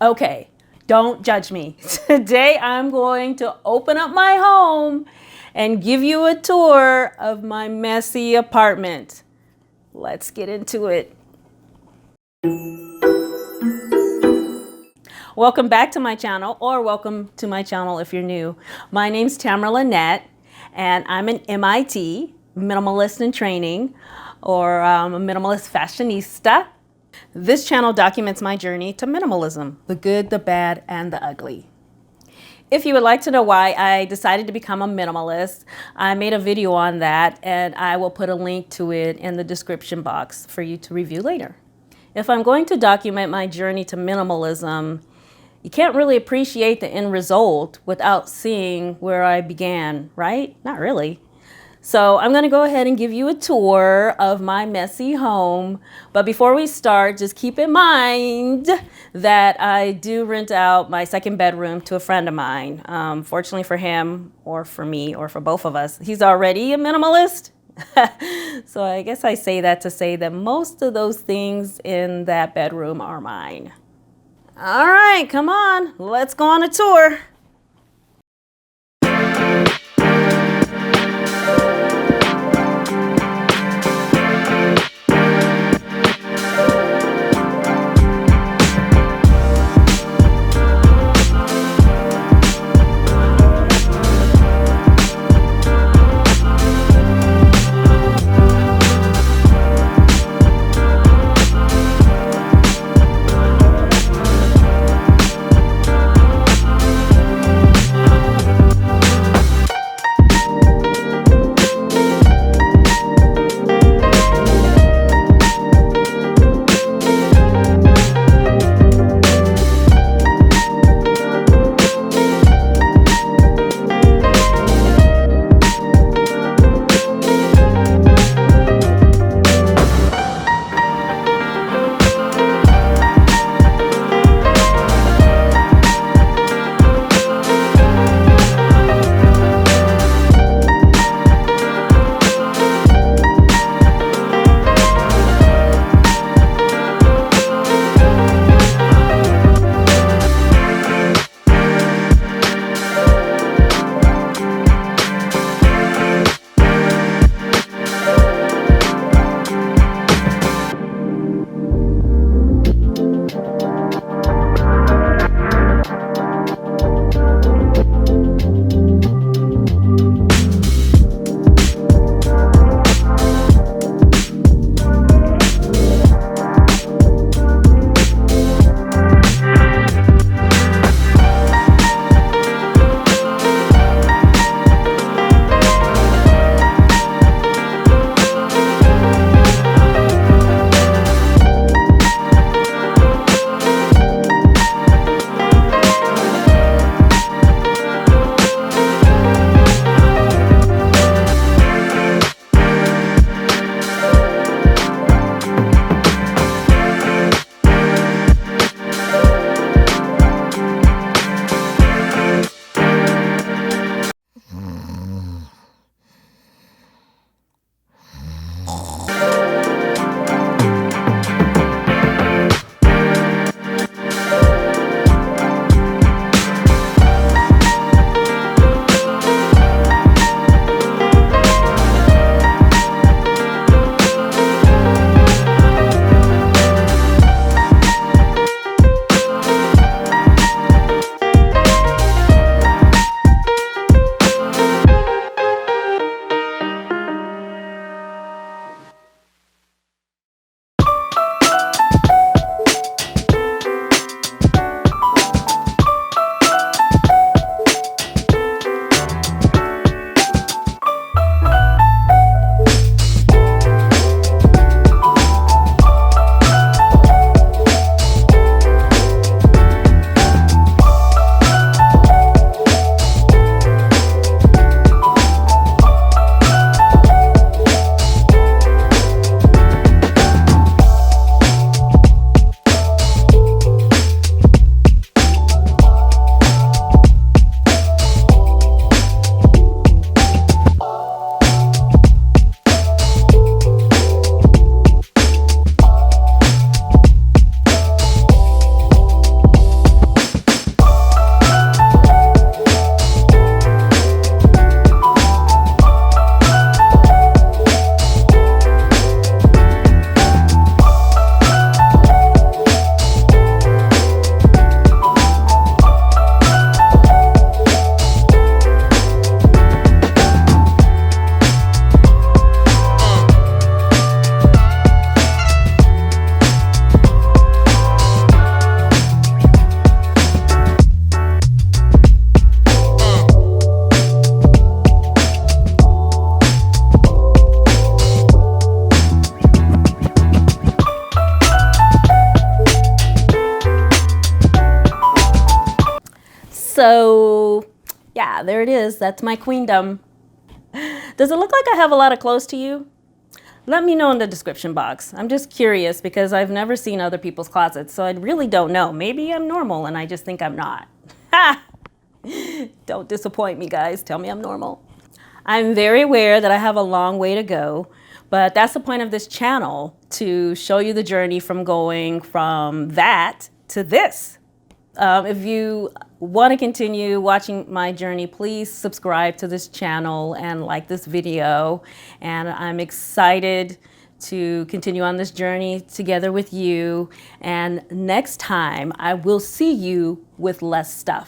Okay, don't judge me. Today I'm going to open up my home and give you a tour of my messy apartment. Let's get into it. Welcome back to my channel, or welcome to my channel if you're new. My name's Tamara Lynette, and I'm an MIT, Minimalist in training, or a Minimalist Fashionista. This channel documents my journey to minimalism, the good, the bad, and the ugly. If you would like to know why I decided to become a minimalist, I made a video on that, and I will put a link to it in the description box for you to review later. If I'm going to document my journey to minimalism, you can't really appreciate the end result without seeing where I began, right? Not really. So I'm going to go ahead and give you a tour of my messy home. But before we start, just keep in mind that I do rent out my second bedroom to a friend of mine. Fortunately for him, or for me, or for both of us, he's already a minimalist. So I guess I say that to say that most of those things in that bedroom are mine. All right, come on, let's go on a tour. So yeah, there it is. That's my queendom. Does it look like I have a lot of clothes to you? Let me know in the description box. I'm just curious because I've never seen other people's closets, so I really don't know. Maybe I'm normal and I just think I'm not. Ha! Don't disappoint me, guys. Tell me I'm normal. I'm very aware that I have a long way to go, but that's the point of this channel, to show you the journey from going from that to this. If you want to continue watching my journey, please subscribe to this channel and like this video. And I'm excited to continue on this journey together with you. And next time, I will see you with less stuff.